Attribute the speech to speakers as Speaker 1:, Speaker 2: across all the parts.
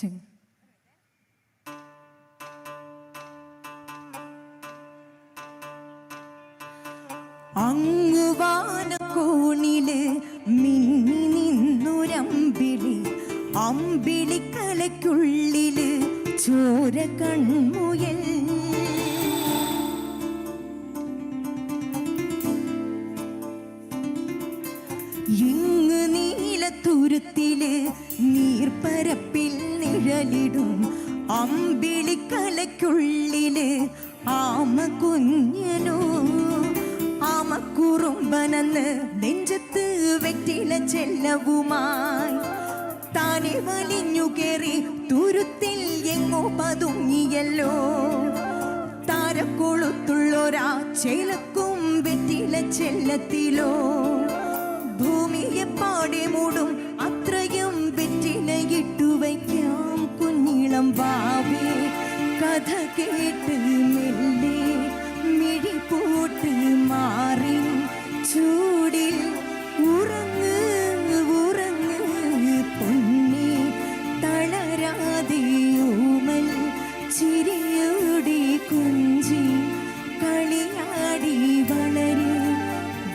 Speaker 1: Sing. അങ്ങുവാനക്കോണില് മിന്നി നിന്നൊരമ്പിളി, അമ്പിളിക്കലയ്ക്കുള്ളില് ചോര കൺമുയൽ. ഇങ്ങ് നീലത്തുരുത്തില് നീർപ്പരപ്പിൽ നിഴലിടും അമ്പിളിക്കലയ്ക്കുള്ളില് ആമ കുഞ്ഞനോ. ആമക്കുറുമ്പനെന്ന് നെഞ്ചത്ത് വെറ്റില ചെല്ലവുമായി താനെ വലിഞ്ഞു കേറി തുരുത്തിൽ എങ്ങോ പതുങ്ങിയല്ലോ. താരക്കൊളുത്തുള്ളൊരാ ചേലക്കും വെറ്റില ചെല്ലത്തിലോ. ഭൂമിയെ പാടെ മൂടും അത്രയും വെറ്റിലയിട്ടു വയ്ക്കാം കുഞ്ഞിളം വാവേ. കഥ കേട്ട് മെല്ലെ മിഴി പൂട്ട് മാറി ചൂടിൽ ഉറങ്ങ് ഉറങ്ങ് പൊന്നി തളരാതെ ഊമൽ ചിരിയോടെ കുഞ്ചി കളിയാടി വളര്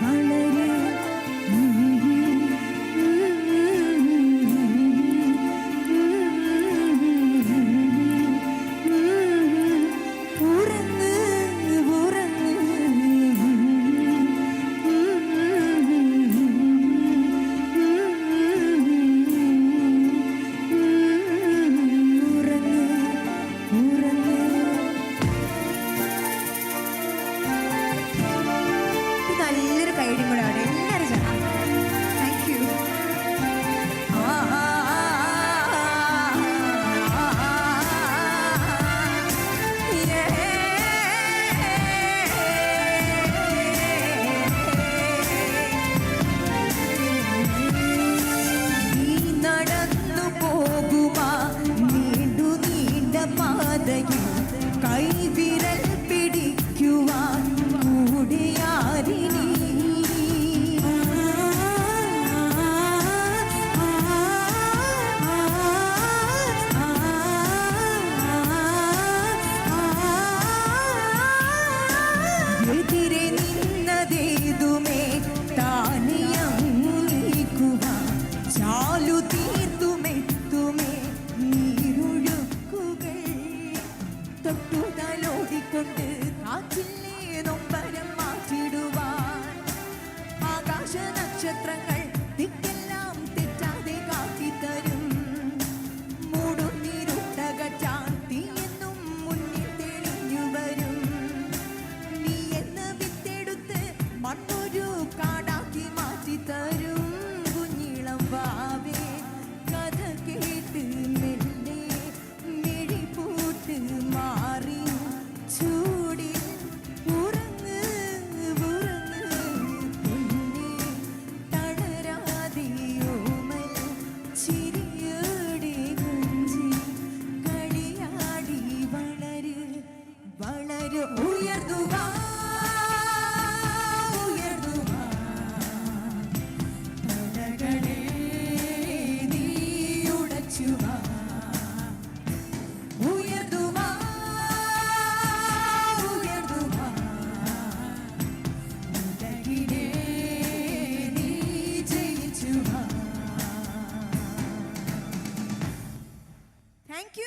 Speaker 1: വളര്. നല്ലൊരു കൈഡിയും കൂടെ അവിടെ എല്ലാവരും ചേർന്ന്. Thank you. നീ നടന്നു പോകുമാ നീണ്ടു നീണ്ട പാതയിൽ കൈവിരൽ പിടിക്കുവാൻ കൂടെയാരിനി. എതിരെ നിന്നതേതുമേ താനിയങ്ങു നീക്കുവാൻ ചാലു തീർത്തുമെത്തുമേ നീരൊഴുക്കുകൾ. തൊട്ടു തലോടിക്കൊണ്ട് കാറ്റില്ലേ നൊമ്പരം മാറ്റിടുവാൻ ആകാശ നക്ഷത്രങ്ങൾ ദിക്കെല്ലാം തെറ്റാതെ കാത്തിത്തരും. മൂടും നീരുണ്ടകറ്റാൻ തീയെന്നും മുന്നിൽ തെളിഞ്ഞു വരും. നീ എന്ന വിത്തെടുത്ത് മണ്ണൊരു കാടാക്കി മാറ്റിത്തരും കുഞ്ഞിളം വാവേ. കഥ കേട്ട് മെല്ലെ മിഴി പൂട്ട് മാറി ചൂടിൽ ഉറങ്ങ് ഉറങ്ങ് പൊന്നേ തളരാതെ ഓമൽ ചിരിയോടെ കുഞ്ചി കളിയാടി വളര് വളര്. ഉയർന്നു വാ ഉയർന്നു വാ തടകളെ നീ ഉടച്ചു വാ. ഉയർന്നു വാ ഉയർന്നു വാ ഉലകിനെ നീ ജയിച്ചു വാ. Thank you.